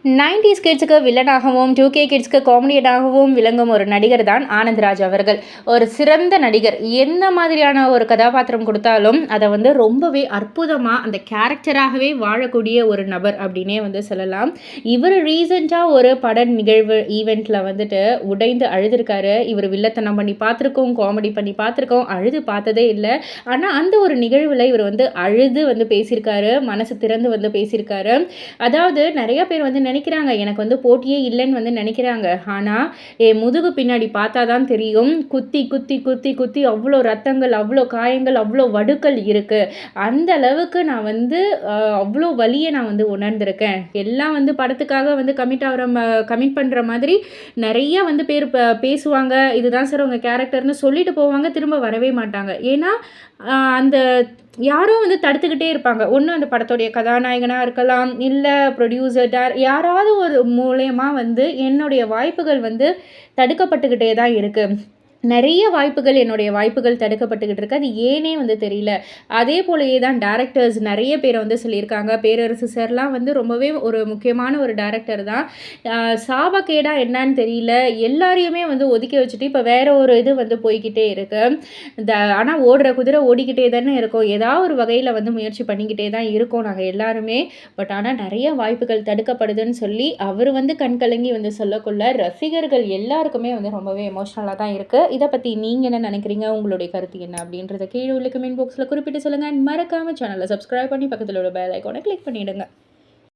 90s கிட்ஸுக்கு வில்லனாகவும் 2K கிட்ஸ்க்கு காமெடியனாகவும் விளங்கும் ஒரு நடிகர் தான் ஆனந்த்ராஜ் அவர்கள். ஒரு சிறந்த நடிகர். எந்த மாதிரியான ஒரு கதாபாத்திரம் கொடுத்தாலும் அதை வந்து ரொம்பவே அற்புதமாக அந்த கேரக்டராகவே வாழக்கூடிய ஒரு நபர் அப்படின்னே வந்து சொல்லலாம். இவர் ரீசெண்டாக ஒரு பட நிகழ்வு ஈவெண்ட்டில் வந்துட்டு உடைந்து அழுதுருக்காரு. இவர் வில்லத்தனம் பண்ணி பார்த்துருக்கோம், காமெடி பண்ணி பார்த்துருக்கோம், அழுது பார்த்ததே இல்லை. ஆனால் அந்த ஒரு நிகழ்வில் இவர் வந்து அழுது வந்து பேசியிருக்காரு, மனசு திறந்து வந்து பேசியிருக்காரு. அதாவது நிறைய பேர் வந்து நினைக்கிறாங்க எனக்கு வந்து போட்டியே இல்லைன்னு வந்து நினைக்கிறாங்க. ஆனால் என் முதுகு பின்னாடி பார்த்தா தான் தெரியும், குத்தி குத்தி குத்தி குத்தி அவ்வளோ ரத்தங்கள், அவ்வளோ காயங்கள், அவ்வளோ வடுக்கள் இருக்குது. அந்த அளவுக்கு நான் வந்து அவ்வளோ வலியை நான் வந்து உணர்ந்திருக்கேன். எல்லாம் வந்து படத்துக்காக வந்து கமிட் பண்ணுற மாதிரி நிறைய வந்து பேர் பேசுவாங்க, இதுதான் சார் உங்கள் கேரக்டர்னு சொல்லிட்டு போவாங்க, திரும்ப வரவே மாட்டாங்க. ஏன்னா அந்த யாரோ வந்து தடுத்துக்கிட்டே இருப்பாங்க. ஒன்று அந்த படத்துடைய கதாநாயகனாக இருக்கலாம், இல்லை ப்ரொடியூசர் யாராவது ஒரு மூலயமா வந்து என்னுடைய வாய்ப்புகள் வந்து தடுக்கப்பட்டுக்கிட்டே தான் இருக்குது. நிறைய வாய்ப்புகள் என்னுடைய வாய்ப்புகள் தடுக்கப்பட்டுக்கிட்டு இருக்கு. அது ஏனே வந்து தெரியல. அதே போலயே தான் டேரக்டர்ஸ் நிறைய பேரை வந்து சொல்லியிருக்காங்க. பேரரசு சார்லாம் வந்து ரொம்பவே ஒரு முக்கியமான ஒரு டேரக்டர் தான். சாபக்கேடா என்னன்னு தெரியல, எல்லாரையுமே வந்து ஒதுக்கி வச்சுட்டு இப்போ வேற ஒரு இது வந்து போய்கிட்டே இருக்கு. ஆனால் ஓடுற குதிரை ஓடிக்கிட்டே தானே இருக்கும். ஏதாவது ஒரு வகையில் வந்து முயற்சி பண்ணிக்கிட்டே தான் இருக்கோம் நாங்கள் எல்லாருமே. பட் ஆனால் நிறைய வாய்ப்புகள் தடுக்கப்படுதுன்னு சொல்லி அவர் வந்து கண்கலங்கி வந்து சொல்லக்குள்ள ரசிகர்கள் எல்லாருக்குமே வந்து ரொம்பவே எமோஷ்னலாக தான் இருக்குது. இதை பற்றி நீங்கள் என்ன நினைக்கிறீங்க, உங்களுடைய கருத்து என்ன அப்படின்றத கீழே உள்ள கமெண்ட் பாக்ஸில் குறிப்பிட்டு சொல்லுங்கள். மறக்காமல் சேனலை சப்ஸ்கிரைப் பண்ணி பக்கத்தில் உள்ள பெல் ஐக்கானை கிளிக் பண்ணிவிடுங்க.